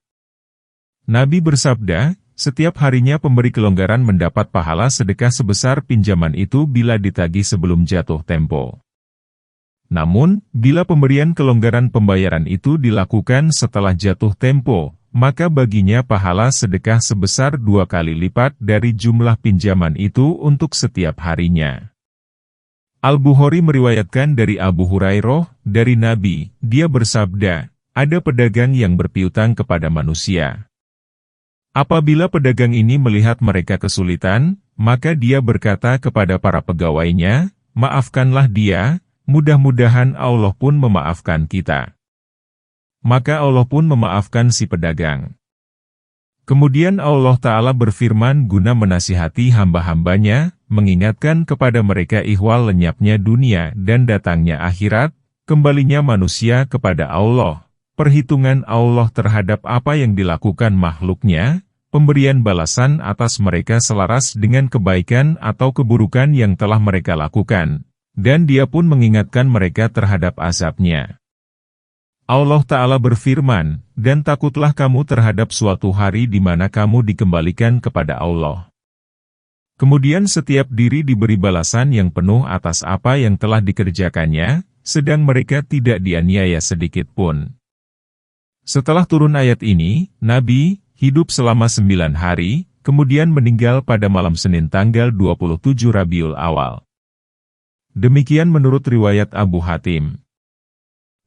Nabi bersabda, setiap harinya pemberi kelonggaran mendapat pahala sedekah sebesar pinjaman itu bila ditagih sebelum jatuh tempo. Namun, bila pemberian kelonggaran pembayaran itu dilakukan setelah jatuh tempo, maka baginya pahala sedekah sebesar 2 kali lipat dari jumlah pinjaman itu untuk setiap harinya. Al-Bukhari meriwayatkan dari Abu Hurairah, dari Nabi, dia bersabda, ada pedagang yang berpiutang kepada manusia. Apabila pedagang ini melihat mereka kesulitan, maka dia berkata kepada para pegawainya, maafkanlah dia, mudah-mudahan Allah pun memaafkan kita. Maka Allah pun memaafkan si pedagang. Kemudian Allah Ta'ala berfirman guna menasihati hamba-hambanya, mengingatkan kepada mereka ihwal lenyapnya dunia dan datangnya akhirat, kembalinya manusia kepada Allah, perhitungan Allah terhadap apa yang dilakukan makhluknya, pemberian balasan atas mereka selaras dengan kebaikan atau keburukan yang telah mereka lakukan, dan dia pun mengingatkan mereka terhadap azabnya. Allah Ta'ala berfirman, dan takutlah kamu terhadap suatu hari di mana kamu dikembalikan kepada Allah. Kemudian setiap diri diberi balasan yang penuh atas apa yang telah dikerjakannya, sedang mereka tidak dianiaya sedikit pun. Setelah turun ayat ini, Nabi hidup selama 9 hari, kemudian meninggal pada malam Senin tanggal 27 Rabiul Awal. Demikian menurut riwayat Abu Hatim.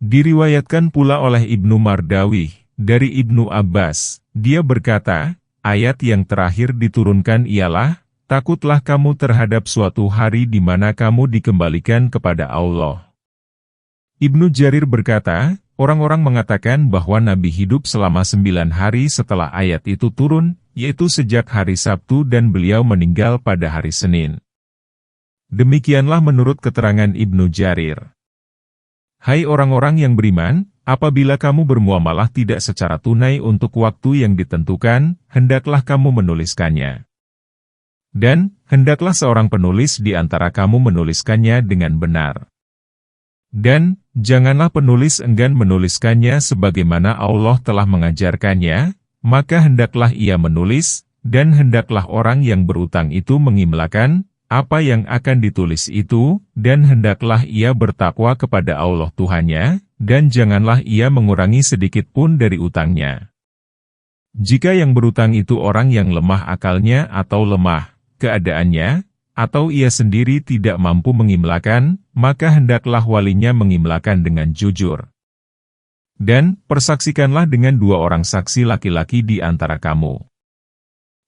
Diriwayatkan pula oleh Ibnu Mardawih, dari Ibnu Abbas, dia berkata, ayat yang terakhir diturunkan ialah, takutlah kamu terhadap suatu hari di mana kamu dikembalikan kepada Allah. Ibnu Jarir berkata, orang-orang mengatakan bahwa Nabi hidup selama 9 hari setelah ayat itu turun, yaitu sejak hari Sabtu dan beliau meninggal pada hari Senin. Demikianlah menurut keterangan Ibnu Jarir. Hai orang-orang yang beriman, apabila kamu bermuamalah tidak secara tunai untuk waktu yang ditentukan, hendaklah kamu menuliskannya. Dan, hendaklah seorang penulis di antara kamu menuliskannya dengan benar. Dan, janganlah penulis enggan menuliskannya sebagaimana Allah telah mengajarkannya, maka hendaklah ia menulis, dan hendaklah orang yang berutang itu mengimlakan apa yang akan ditulis itu, dan hendaklah ia bertakwa kepada Allah Tuhannya, dan janganlah ia mengurangi sedikit pun dari utangnya. Jika yang berutang itu orang yang lemah akalnya atau lemah keadaannya, atau ia sendiri tidak mampu mengimlakan, maka hendaklah walinya mengimlakan dengan jujur. Dan, persaksikanlah dengan 2 orang saksi laki-laki di antara kamu.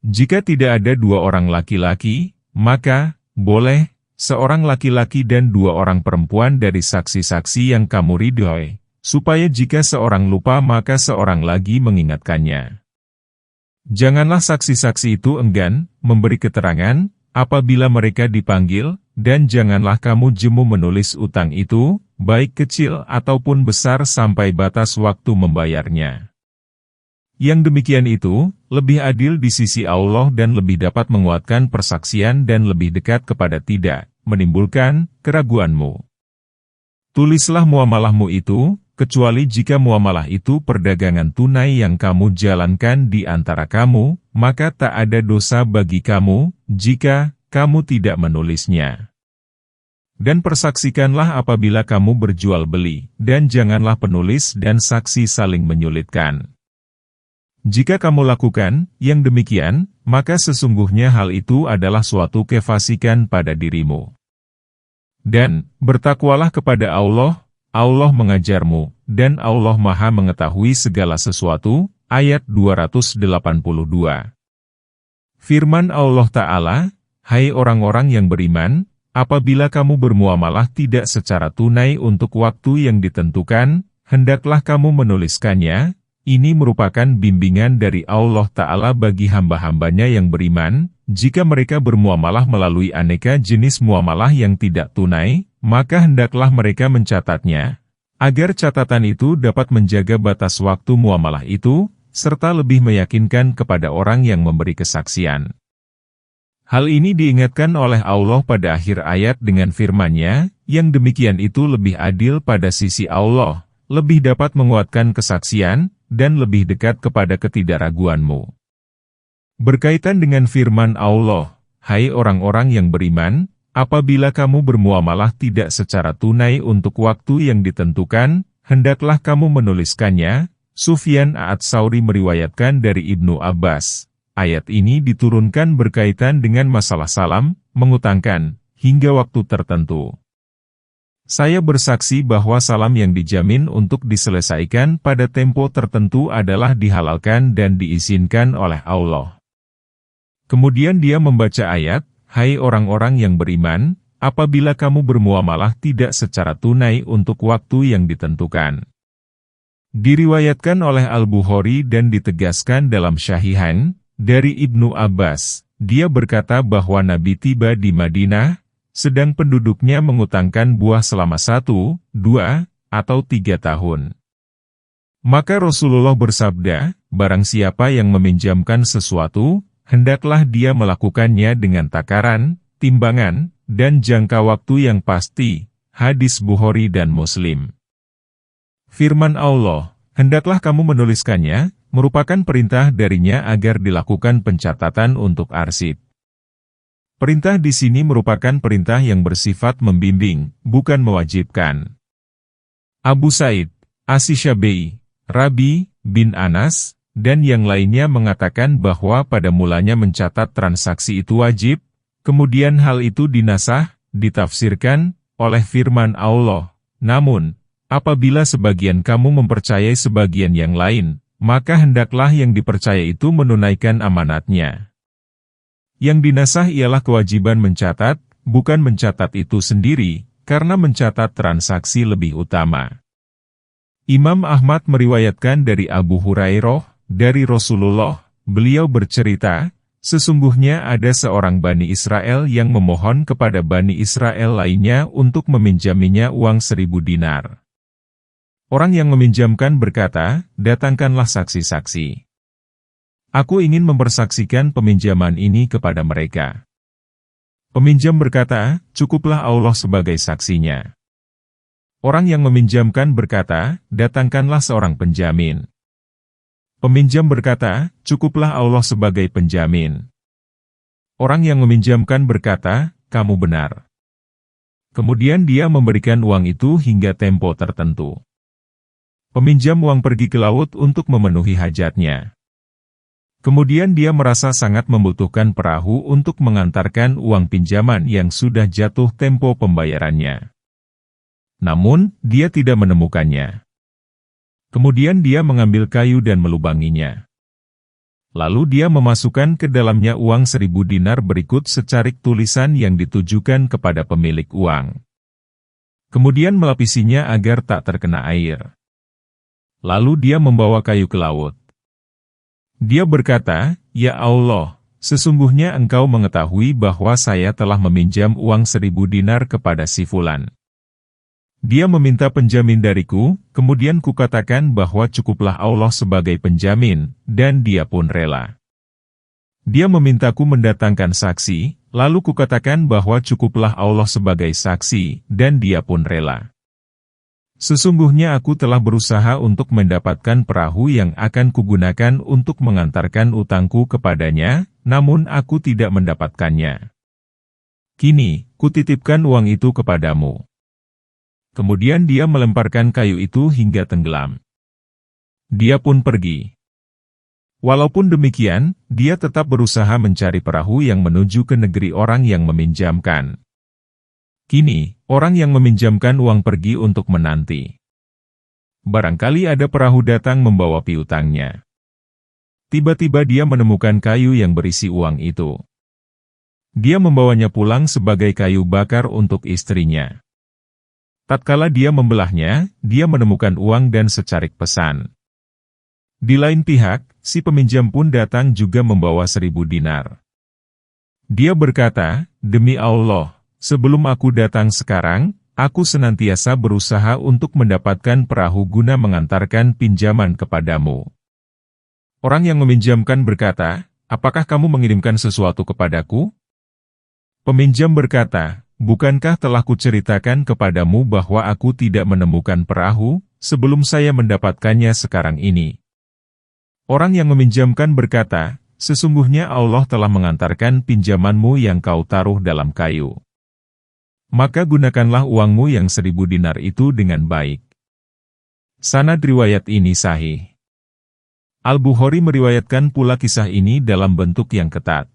Jika tidak ada 2 orang laki-laki, maka, boleh, seorang laki-laki dan 2 orang perempuan dari saksi-saksi yang kamu ridhoi, supaya jika seorang lupa maka seorang lagi mengingatkannya. Janganlah saksi-saksi itu enggan memberi keterangan, apabila mereka dipanggil, dan janganlah kamu jemu menulis utang itu, baik kecil ataupun besar sampai batas waktu membayarnya. Yang demikian itu, lebih adil di sisi Allah dan lebih dapat menguatkan persaksian dan lebih dekat kepada tidak menimbulkan keraguanmu. Tulislah muamalahmu itu, kecuali jika muamalah itu perdagangan tunai yang kamu jalankan di antara kamu, maka tak ada dosa bagi kamu, jika kamu tidak menulisnya. Dan persaksikanlah apabila kamu berjual beli, dan janganlah penulis dan saksi saling menyulitkan. Jika kamu lakukan yang demikian, maka sesungguhnya hal itu adalah suatu kefasikan pada dirimu. Dan, bertakwalah kepada Allah, Allah mengajarmu, dan Allah Maha mengetahui segala sesuatu, ayat 282. Firman Allah Ta'ala, hai orang-orang yang beriman, apabila kamu bermuamalah tidak secara tunai untuk waktu yang ditentukan, hendaklah kamu menuliskannya. Ini merupakan bimbingan dari Allah Ta'ala bagi hamba-hambanya yang beriman, jika mereka bermuamalah melalui aneka jenis muamalah yang tidak tunai, maka hendaklah mereka mencatatnya, agar catatan itu dapat menjaga batas waktu muamalah itu, serta lebih meyakinkan kepada orang yang memberi kesaksian. Hal ini diingatkan oleh Allah pada akhir ayat dengan firman-Nya, yang demikian itu lebih adil pada sisi Allah, lebih dapat menguatkan kesaksian, dan lebih dekat kepada ketidakraguanmu. Berkaitan dengan firman Allah, hai orang-orang yang beriman, apabila kamu bermuamalah tidak secara tunai untuk waktu yang ditentukan, hendaklah kamu menuliskannya. Sufyan Ats-Tsauri meriwayatkan dari Ibnu Abbas. Ayat ini diturunkan berkaitan dengan masalah salam, mengutangkan, hingga waktu tertentu. Saya bersaksi bahwa salam yang dijamin untuk diselesaikan pada tempo tertentu adalah dihalalkan dan diizinkan oleh Allah. Kemudian dia membaca ayat, hai orang-orang yang beriman, apabila kamu bermuamalah tidak secara tunai untuk waktu yang ditentukan. Diriwayatkan oleh Al-Bukhari dan ditegaskan dalam Syahihain, dari Ibnu Abbas, dia berkata bahwa Nabi tiba di Madinah, sedang penduduknya mengutangkan buah selama 1, 2, atau 3 tahun. Maka Rasulullah bersabda, barang siapa yang meminjamkan sesuatu, hendaklah dia melakukannya dengan takaran, timbangan, dan jangka waktu yang pasti. Hadis Bukhari dan Muslim. Firman Allah, hendaklah kamu menuliskannya, merupakan perintah darinya agar dilakukan pencatatan untuk arsip. Perintah di sini merupakan perintah yang bersifat membimbing, bukan mewajibkan. Abu Said, Asy-Syafi'i, Rabi bin Anas, dan yang lainnya mengatakan bahwa pada mulanya mencatat transaksi itu wajib, kemudian hal itu dinasah, ditafsirkan, oleh firman Allah. Namun, apabila sebagian kamu mempercayai sebagian yang lain, maka hendaklah yang dipercaya itu menunaikan amanatnya. Yang dinasah ialah kewajiban mencatat, bukan mencatat itu sendiri, karena mencatat transaksi lebih utama. Imam Ahmad meriwayatkan dari Abu Hurairah, dari Rasulullah, beliau bercerita, sesungguhnya ada seorang Bani Israel yang memohon kepada Bani Israel lainnya untuk meminjaminya uang 1000 dinar. Orang yang meminjamkan berkata, datangkanlah saksi-saksi. Aku ingin mempersaksikan peminjaman ini kepada mereka. Peminjam berkata, cukuplah Allah sebagai saksinya. Orang yang meminjamkan berkata, datangkanlah seorang penjamin. Peminjam berkata, cukuplah Allah sebagai penjamin. Orang yang meminjamkan berkata, kamu benar. Kemudian dia memberikan uang itu hingga tempo tertentu. Peminjam uang pergi ke laut untuk memenuhi hajatnya. Kemudian dia merasa sangat membutuhkan perahu untuk mengantarkan uang pinjaman yang sudah jatuh tempo pembayarannya. Namun, dia tidak menemukannya. Kemudian dia mengambil kayu dan melubanginya. Lalu dia memasukkan ke dalamnya uang 1000 dinar berikut secarik tulisan yang ditujukan kepada pemilik uang. Kemudian melapisinya agar tak terkena air. Lalu dia membawa kayu ke laut. Dia berkata, ya Allah, sesungguhnya engkau mengetahui bahwa saya telah meminjam uang 1000 dinar kepada si fulan. Dia meminta penjamin dariku, kemudian kukatakan bahwa cukuplah Allah sebagai penjamin, dan dia pun rela. Dia memintaku mendatangkan saksi, lalu kukatakan bahwa cukuplah Allah sebagai saksi, dan dia pun rela. Sesungguhnya aku telah berusaha untuk mendapatkan perahu yang akan kugunakan untuk mengantarkan utangku kepadanya, namun aku tidak mendapatkannya. Kini, kutitipkan uang itu kepadamu. Kemudian dia melemparkan kayu itu hingga tenggelam. Dia pun pergi. Walaupun demikian, dia tetap berusaha mencari perahu yang menuju ke negeri orang yang meminjamkan. Kini, orang yang meminjamkan uang pergi untuk menanti. Barangkali ada perahu datang membawa piutangnya. Tiba-tiba dia menemukan kayu yang berisi uang itu. Dia membawanya pulang sebagai kayu bakar untuk istrinya. Tatkala dia membelahnya, dia menemukan uang dan secarik pesan. Di lain pihak, si peminjam pun datang juga membawa 1000 dinar. Dia berkata, demi Allah, sebelum aku datang sekarang, aku senantiasa berusaha untuk mendapatkan perahu guna mengantarkan pinjaman kepadamu. Orang yang meminjamkan berkata, apakah kamu mengirimkan sesuatu kepadaku? Peminjam berkata, bukankah telah kuceritakan kepadamu bahwa aku tidak menemukan perahu, sebelum saya mendapatkannya sekarang ini? Orang yang meminjamkan berkata, sesungguhnya Allah telah mengantarkan pinjamanmu yang kau taruh dalam kayu. Maka gunakanlah uangmu yang 1000 dinar itu dengan baik. Sanad riwayat ini sahih. Al-Bukhari meriwayatkan pula kisah ini dalam bentuk yang ketat.